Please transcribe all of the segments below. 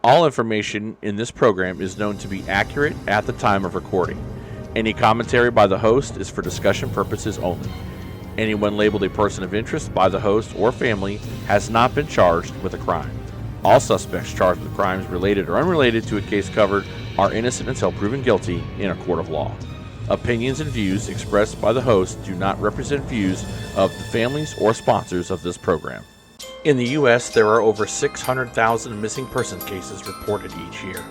All information in this program is known to be accurate at the time of recording. Any commentary by the host is for discussion purposes only. Anyone labeled a person of interest by the host or family has not been charged with a crime. All suspects charged with crimes related or unrelated to a case covered are innocent until proven guilty in a court of law. Opinions and views expressed by the host do not represent views of the families or sponsors of this program. In the U.S., there are over 600,000 missing person cases reported each year.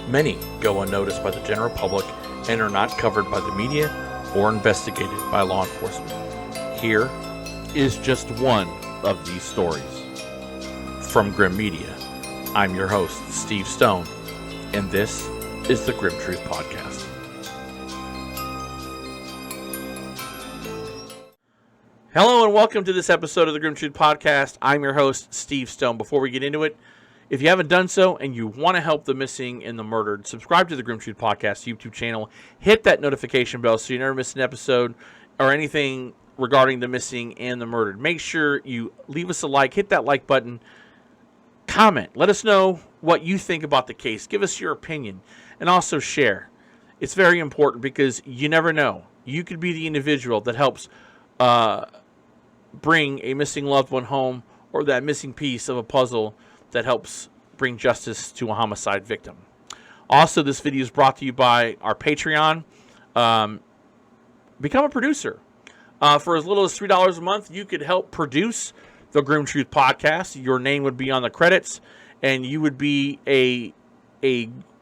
Many go unnoticed by the general public and are not covered by the media or investigated by law enforcement. Here is just one of these stories. From Grim Media, I'm your host, Steve Stone, and this is the Grim Truth Podcast. Hello and welcome to this episode of the Grim Truth Podcast. I'm your host, Steve Stone. Before we get into it, if you haven't done so and you want to help the missing and the murdered, subscribe to the Grim Truth Podcast YouTube channel. Hit that notification bell so you never miss an episode or anything regarding the missing and the murdered. Make sure you leave us a like, hit that like button, comment. Let us know what you think about the case. Give us your opinion and also share. It's very important because you never know. You could be the individual that helps bring a missing loved one home, or that missing piece of a puzzle that helps bring justice to a homicide victim. Also, this video is brought to you by our Patreon. Become a producer. For as little as $3 a month, you could help produce the Grim Truth Podcast. Your name would be on the credits, and you would be a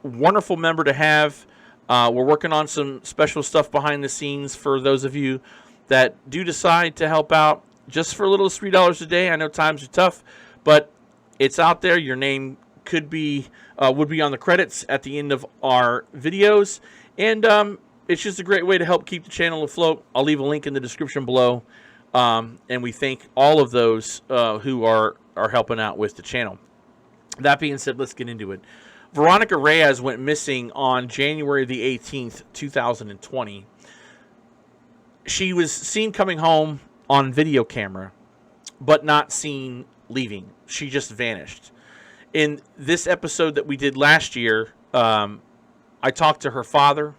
wonderful member to have. We're working on some special stuff behind the scenes for those of you that do decide to help out just for as little as $3 a day. I know times are tough, but it's out there. Your name would be on the credits at the end of our videos, and it's just a great way to help keep the channel afloat. I'll leave a link in the description below, and we thank all of those who are helping out with the channel. That being said, let's get into it. Veronica Reyes went missing on January the 18th, 2020. She was seen coming home on video camera, but not seen leaving. She just vanished. In this episode that we did last year, I talked to her father.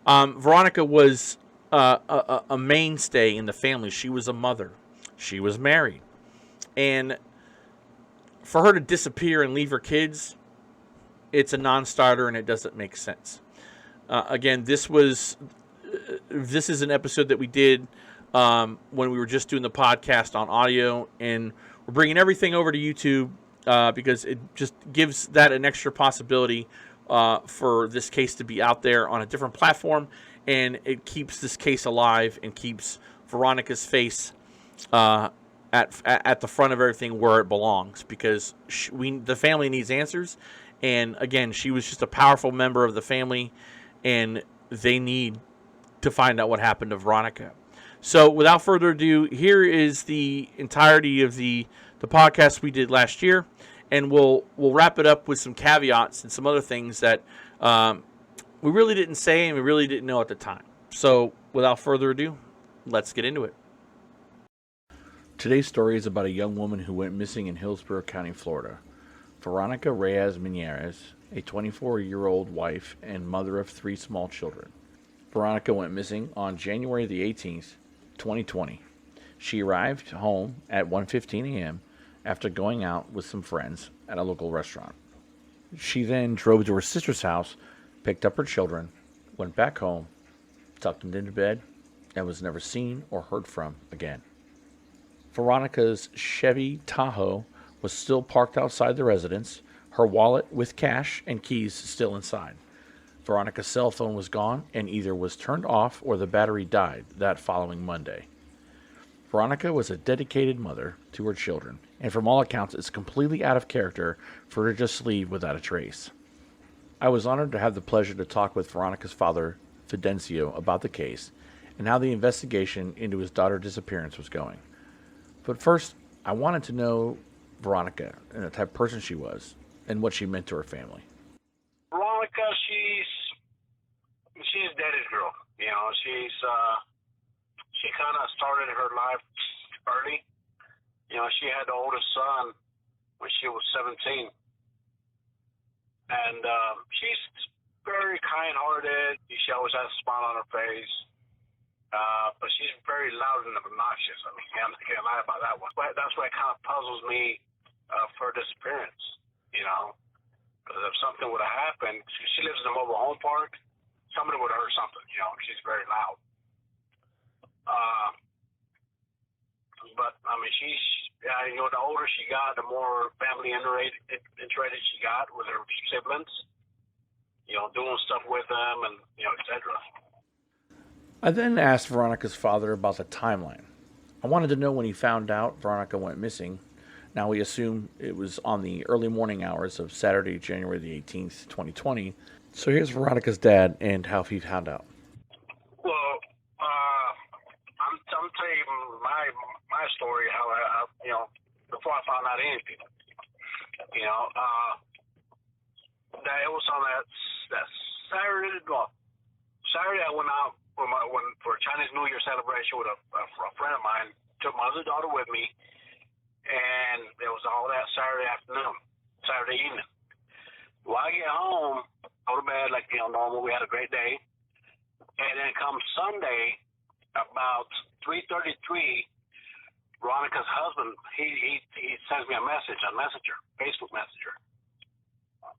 Veronica was a mainstay in the family. She was a mother. She was married. And for her to disappear and leave her kids, it's a non-starter and it doesn't make sense. Again, this is an episode that we did when we were just doing the podcast on audio, and we're bringing everything over to YouTube because it just gives that an extra possibility for this case to be out there on a different platform, and it keeps this case alive and keeps Veronica's face at the front of everything where it belongs, because the family needs answers. And again, she was just a powerful member of the family, and they need to find out what happened to Veronica. So without further ado, here is the entirety of the podcast we did last year, and we'll wrap it up with some caveats and some other things that we really didn't say and we really didn't know at the time. So without further ado, let's get into it. Today's story is about a young woman who went missing in Hillsborough County, Florida. Veronica Reyes-Minjares, a 24-year-old wife and mother of 3 small children. Veronica went missing on January the 18th, 2020. She arrived home at 1:15 a.m. after going out with some friends at a local restaurant. She then drove to her sister's house, picked up her children, went back home, tucked them into bed, and was never seen or heard from again. Veronica's Chevy Tahoe was still parked outside the residence, her wallet with cash and keys still inside. Veronica's cell phone was gone and either was turned off or the battery died that following Monday. Veronica was a dedicated mother to her children, and from all accounts, it's completely out of character for her to just leave without a trace. I was honored to have the pleasure to talk with Veronica's father, Fidencio, about the case and how the investigation into his daughter's disappearance was going. But first, I wanted to know Veronica and the type of person she was and what she meant to her family. Veronica, she's a daddy's girl. You know, she kind of started her life early. You know, she had the oldest son when she was 17. And she's very kind-hearted. She always has a smile on her face. But she's very loud and obnoxious. I mean, I can't lie about that one. But that's why it kind of puzzles me for her disappearance, you know. Because if something would have happened, she lives in a mobile home park, somebody would have heard something, you know. She's very loud. But, I mean, you know, the older she got, the more family integrated she got with her siblings, you know, doing stuff with them and, you know, etc. I then asked Veronica's father about the timeline. I wanted to know when he found out Veronica went missing. Now we assume it was on the early morning hours of Saturday, January the 18th, 2020. So here's Veronica's dad and how he found out. Well, I'm telling you my story, how I, you know, before I found out anything. You know, that it was on that Saturday. Well, Saturday I went out for a Chinese New Year celebration with a friend of mine. Took my other daughter with me, and it was all that Saturday evening. Well, I get home, go to bed like, you know, normal. We had a great day, and then come Sunday about 3:33. Veronica's husband, he sends me a message on Messenger, Facebook Messenger.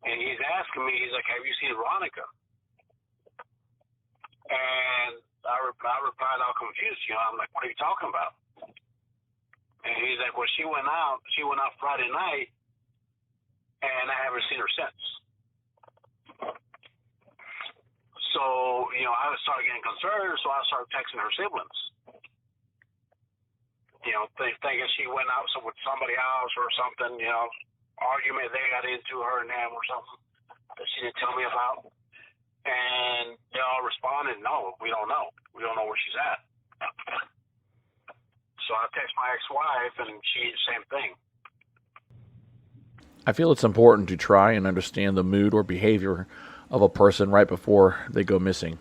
And he's asking me, he's like, have you seen Veronica? And I replied all confused, you know, I'm like, what are you talking about? And he's like, well, she went out Friday night, and I haven't seen her since. So, you know, I started getting concerned, so I started texting her siblings. You know, thinking she went out with somebody else or something, you know, argument they got into, her and them or something that she didn't tell me about. And they all responded, no, we don't know. We don't know where she's at. So I text my ex-wife, and she, same thing. I feel it's important to try and understand the mood or behavior of a person right before they go missing.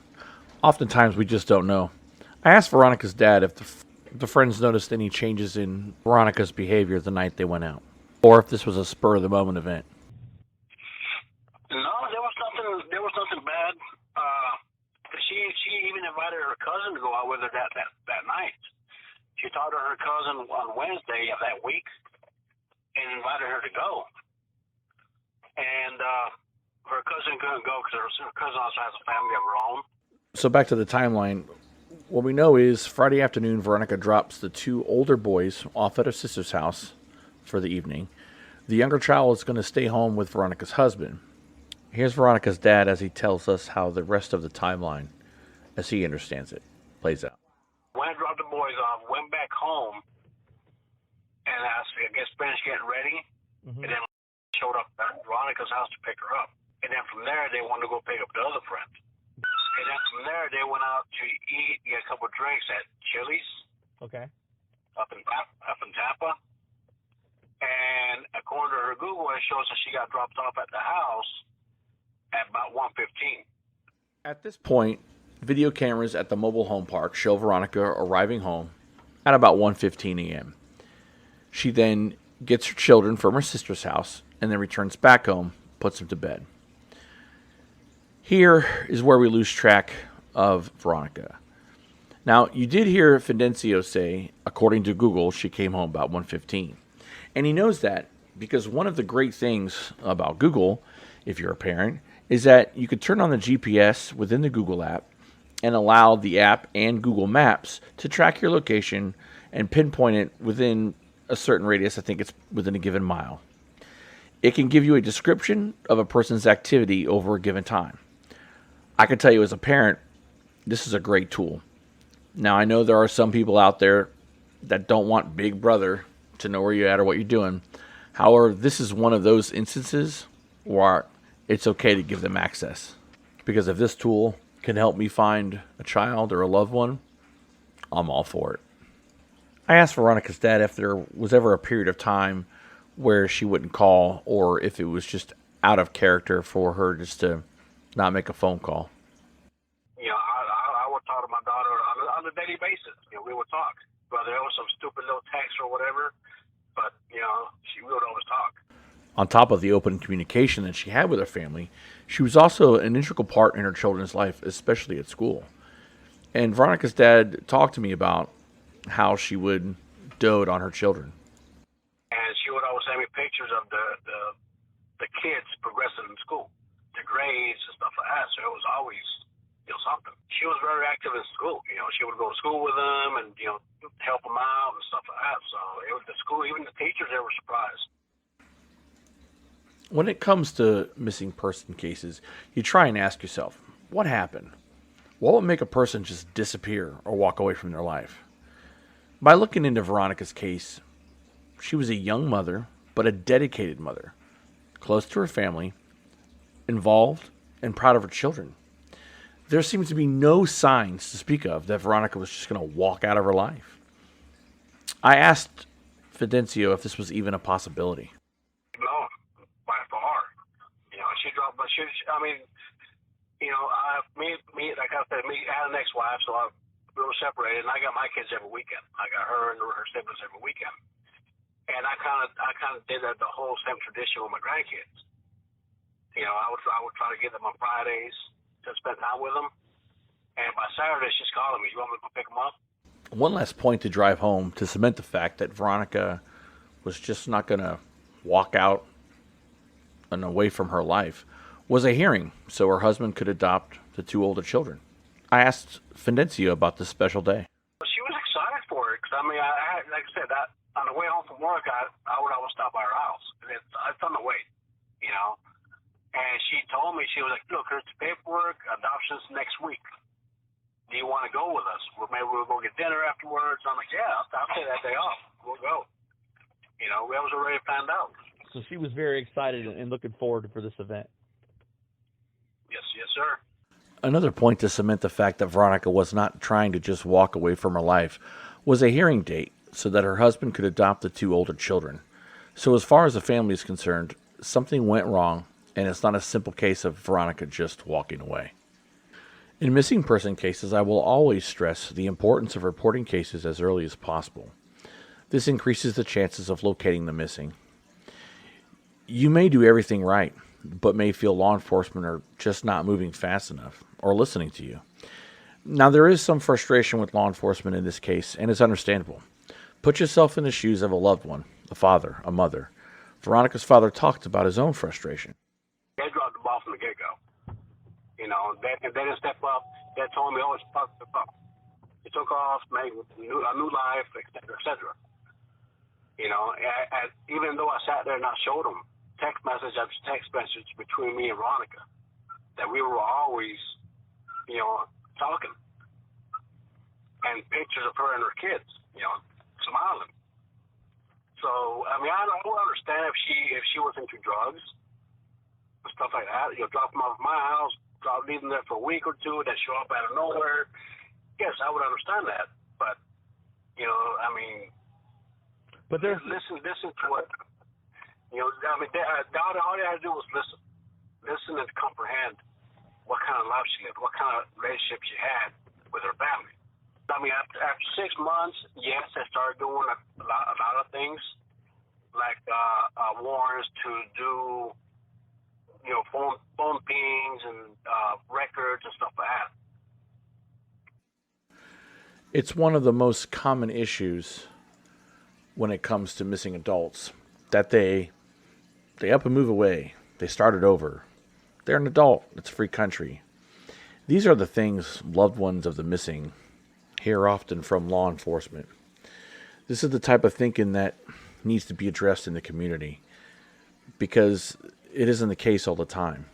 Oftentimes we just don't know. I asked Veronica's dad if the friends noticed any changes in Veronica's behavior the night they went out, or if this was a spur-of-the-moment event. No, there was nothing bad. She even invited her cousin to go out with her that night. She talked to her cousin on Wednesday of that week and invited her to go. And her cousin couldn't go because her cousin also has a family of her own. So back to the timeline. What we know is Friday afternoon, Veronica drops the two older boys off at her sister's house for the evening. The younger child is going to stay home with Veronica's husband. Here's Veronica's dad as he tells us how the rest of the timeline, as he understands it, plays out. When I dropped the boys off, went back home, and I guess finished getting ready, and then showed up at Veronica's house to pick her up. And then from there, they wanted to go pick up the other friend. And then from there, they went out to eat, get a couple of drinks at Chili's. Okay. Up in Tampa. And according to her Google, it shows that she got dropped off at the house at about 1:15. At this point, video cameras at the mobile home park show Veronica arriving home at about 1:15 a.m. She then gets her children from her sister's house and then returns back home, puts them to bed. Here is where we lose track of Veronica. Now, you did hear Fidencio say, according to Google, she came home about 1:15. And he knows that because one of the great things about Google, if you're a parent, is that you could turn on the GPS within the Google app and allow the app and Google Maps to track your location and pinpoint it within a certain radius. I think it's within a given mile. It can give you a description of a person's activity over a given time. I can tell you as a parent, this is a great tool. Now, I know there are some people out there that don't want Big Brother to know where you're at or what you're doing. However, this is one of those instances where it's okay to give them access. Because if this tool can help me find a child or a loved one, I'm all for it. I asked Veronica's dad if there was ever a period of time where she wouldn't call or if it was just out of character for her just to not make a phone call. You know, I would talk to my daughter on a daily basis. You know, we would talk. Whether it was some stupid little text or whatever, but, you know, we would always talk. On top of the open communication that she had with her family, she was also an integral part in her children's life, especially at school. And Veronica's dad talked to me about how she would dote on her children. And she would always send me pictures of the kids progressing in school, the grades and stuff like that. So it was always, something. She was very active in school. She would go to school with them and, help them out and stuff like that. So it was the school, even the teachers, they were surprised. When it comes to missing person cases, you try and ask yourself, what happened? What would make a person just disappear or walk away from their life? By looking into Veronica's case, she was a young mother, but a dedicated mother, close to her family, involved, and proud of her children. There seems to be no signs to speak of that Veronica was just going to walk out of her life. I asked Fidencio if this was even a possibility. No, by far. She dropped, but like I said, I had an ex-wife, so we were separated, and I got my kids every weekend. I got her and her siblings every weekend. And I kind of did that the whole same tradition with my grandkids. I would try to get them on Fridays to spend time with them. And by Saturday, she's calling me. You want me to go pick them up? One last point to drive home to cement the fact that Veronica was just not going to walk out and away from her life was a hearing so her husband could adopt the two older children. I asked Fidencio about this special day. She was excited for it because, like I said, on the way home from work, I would always stop by her house. It's on the way, And she told me, she was like, look, here's the paperwork, adoption's next week. Do you want to go with us? Well, maybe we'll go get dinner afterwards. I'm like, yeah, I'll take that day off. We'll go. We was already planned out. So she was very excited and looking forward for this event. Yes, sir. Another point to cement the fact that Veronica was not trying to just walk away from her life was a hearing date so that her husband could adopt the two older children. So as far as the family is concerned, something went wrong, and it's not a simple case of Veronica just walking away. In missing person cases, I will always stress the importance of reporting cases as early as possible. This increases the chances of locating the missing. You may do everything right, but may feel law enforcement are just not moving fast enough or listening to you. Now, there is some frustration with law enforcement in this case, and it's understandable. Put yourself in the shoes of a loved one, a father, a mother. Veronica's father talked about his own frustration. They dropped the ball from the get-go. They didn't step up. They told me, it's fucked up. He took off, made a new life, et cetera, et cetera. And even though I sat there and I showed them text message after text message between me and Veronica, that we were always, talking. And pictures of her and her kids, smiling. So, I would understand if she was into drugs and stuff like that. Drop them off at my house, leave them there for a week or two, then show up out of nowhere. Yes, I would understand that. But, But there's listen to what, all they had to do was listen and comprehend what kind of life she lived, what kind of relationship she had with her family. After 6 months, yes, I started doing a lot of things, like warrants to do, phone pings and records and stuff like that. It's one of the most common issues when it comes to missing adults, that they up and move away. They started over. They're an adult. It's a free country. These are the things loved ones of the missing hear often from law enforcement. This is the type of thinking that needs to be addressed in the community, because it isn't the case all the time.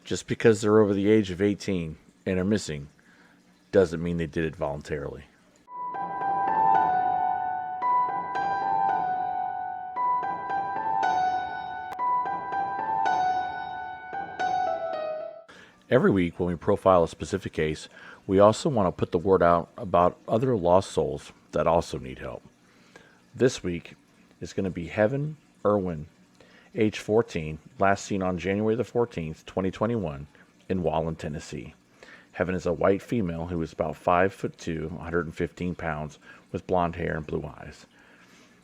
Just because they're over the age of 18 and are missing doesn't mean they did it voluntarily. Every week when we profile a specific case, we also want to put the word out about other lost souls that also need help. This week is going to be Heaven Irwin, age 14, last seen on January the 14th, 2021, in Wallen, Tennessee. Heaven is a white female who is about 5'2", 115 pounds, with blonde hair and blue eyes.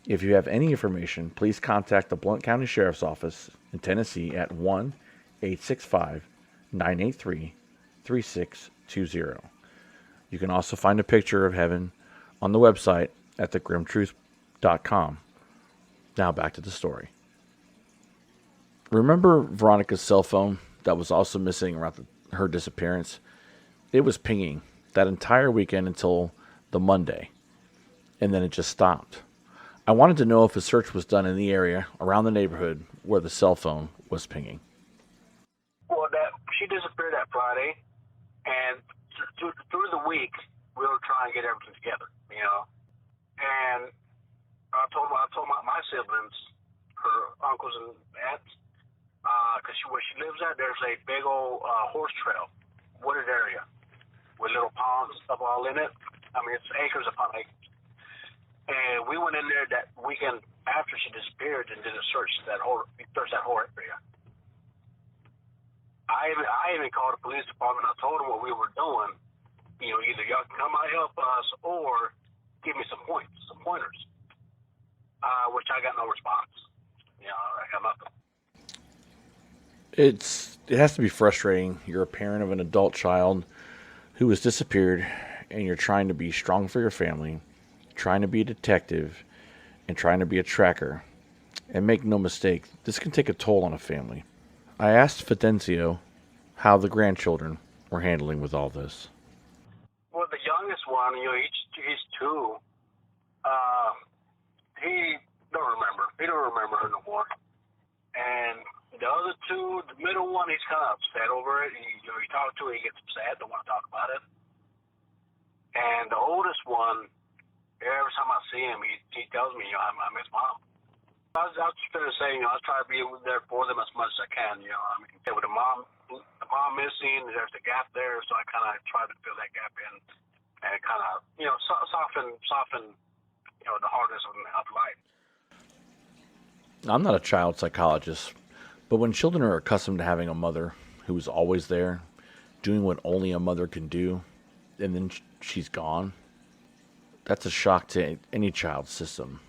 If you have any information, please contact the Blount County Sheriff's Office in Tennessee at 1-865-983-3620. You can also find a picture of Heaven on the website at thegrimtruth.com. Now back to the story. Remember Veronica's cell phone that was also missing around her disappearance? It was pinging that entire weekend until the Monday, and then it just stopped. I wanted to know if a search was done in the area around the neighborhood where the cell phone was pinging. Well, she disappeared that Friday, and through the week, we were trying to get everything together, And I told my siblings, her uncles and aunts, because where she lives at, there's a big old horse trail, wooded area, with little ponds and stuff all in it. I mean, it's acres upon acres. And we went in there that weekend after she disappeared and did a search that whole area. I even called the police department. I told them what we were doing. Either y'all can come out and help us or give me some pointers. Which I got no response. I got nothing. It has to be frustrating. You're a parent of an adult child who has disappeared, and you're trying to be strong for your family, trying to be a detective, and trying to be a tracker. And make no mistake, this can take a toll on a family. I asked Fidencio how the grandchildren were handling with all this. Well, the youngest one, he's 2. He don't remember. He don't remember her no more. And the other 2, the middle one, he's kind of upset over it. He talks to her, he gets upset, don't want to talk about it. And the oldest one, every time I see him, he tells me, I miss Mom. I was just going to say, I try to be there for them as much as I can. With the mom missing, there's a gap there, so I kind of try to fill that gap in and kind of, soften, the hardness of life. I'm not a child psychologist, but when children are accustomed to having a mother who is always there, doing what only a mother can do, and then she's gone, that's a shock to any child's system.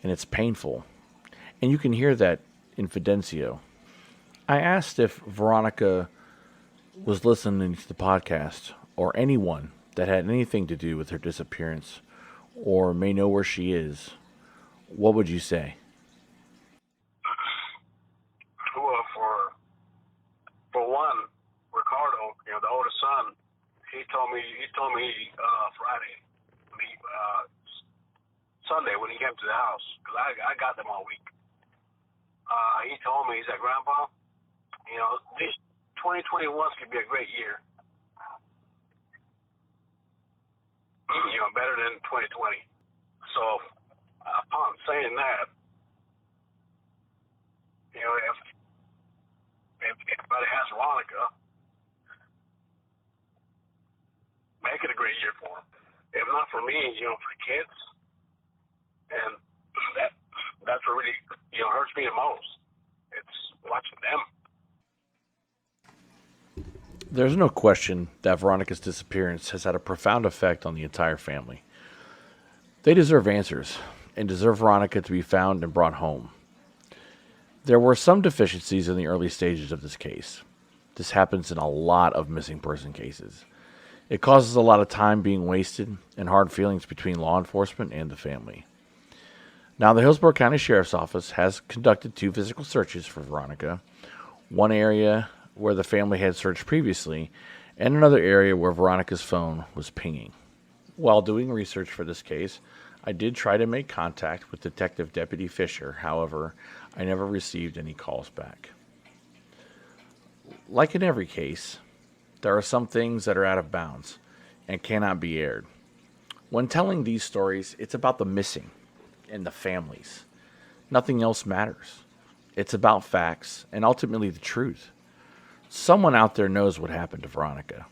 And it's painful. And you can hear that in Fidencio. I asked if Veronica was listening to the podcast, or anyone that had anything to do with her disappearance, or may know where she is. What would you say? Well, for one, Ricardo, the oldest son, he told me Friday, Sunday when he came to the house, because I got them all week. He told me, he said, Grandpa, this 2021 could be a great year. Better than 2020. So, upon saying that, if anybody has Veronica, make it a great year for them. If not for me, for the kids. And that's what really, hurts me the most. It's watching them. There's no question that Veronica's disappearance has had a profound effect on the entire family. They deserve answers and deserve Veronica to be found and brought home. There were some deficiencies in the early stages of this case. This happens in a lot of missing person cases. It causes a lot of time being wasted and hard feelings between law enforcement and the family. Now, the Hillsborough County Sheriff's Office has conducted 2 physical searches for Veronica, one area where the family had searched previously, and another area where Veronica's phone was pinging. While doing research for this case, I did try to make contact with Detective Deputy Fisher. However, I never received any calls back. Like in every case, there are some things that are out of bounds and cannot be aired. When telling these stories, it's about the missing and the families. Nothing else matters. It's about facts and ultimately the truth. Someone out there knows what happened to Veronica.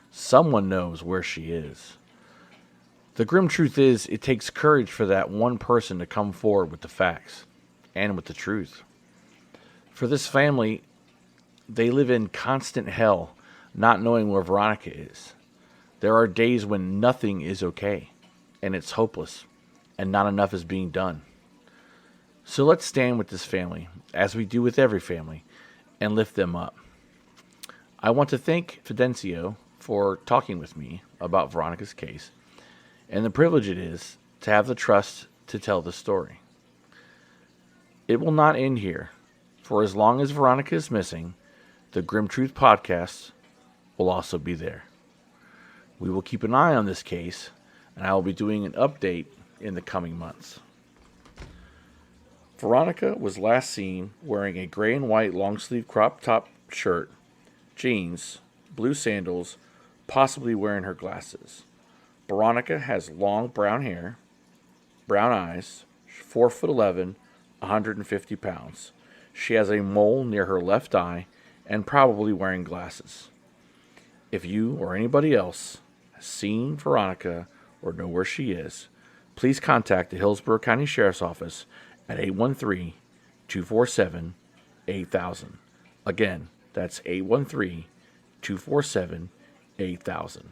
Someone knows where she is. The grim truth is, it takes courage for that one person to come forward with the facts and with the truth. For this family, they live in constant hell, not knowing where Veronica is. There are days when nothing is okay, and it's hopeless, and not enough is being done. So let's stand with this family, as we do with every family, and lift them up. I want to thank Fidencio for talking with me about Veronica's case, and the privilege it is to have the trust to tell the story. It will not end here, for as long as Veronica is missing, the Grim Truth podcast will also be there. We will keep an eye on this case, and I will be doing an update in the coming months. Veronica was last seen wearing a gray and white long-sleeve crop top shirt, jeans, blue sandals, possibly wearing her glasses. Veronica has long brown hair, brown eyes, 4'11", 150 pounds. She has a mole near her left eye and probably wearing glasses. If you or anybody else has seen Veronica or know where she is, please contact the Hillsborough County Sheriff's Office at 813-247-8000. Again, that's 813-247-8000.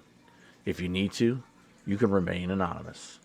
If you need to, you can remain anonymous.